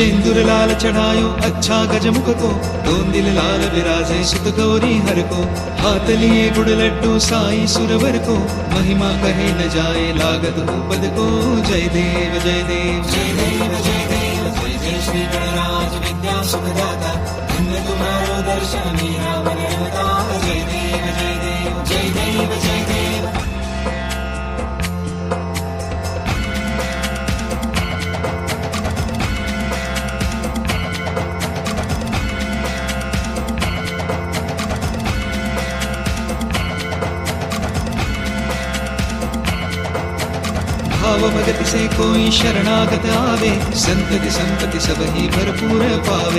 सिंदूर लाल चढ़ायो अच्छा गजमुख को, दोन दिल लाल विराजे सुत गौरी हर को। हाथ लिए गुड़ लड्डू साई सुरवर को, महिमा कहे न जाए लागत हो पद को। जय देव जय देव जय देव जय देव जय जय श्री गणराज विद्या सुखदाता। धन्य तुम्हारो दर्शन मेरा मन रमता। जय देव जय देव जय देव जय देव। भाव भगत से कोई शरणागत आवे, संतति संपत्ति सब ही भरपूर पावे।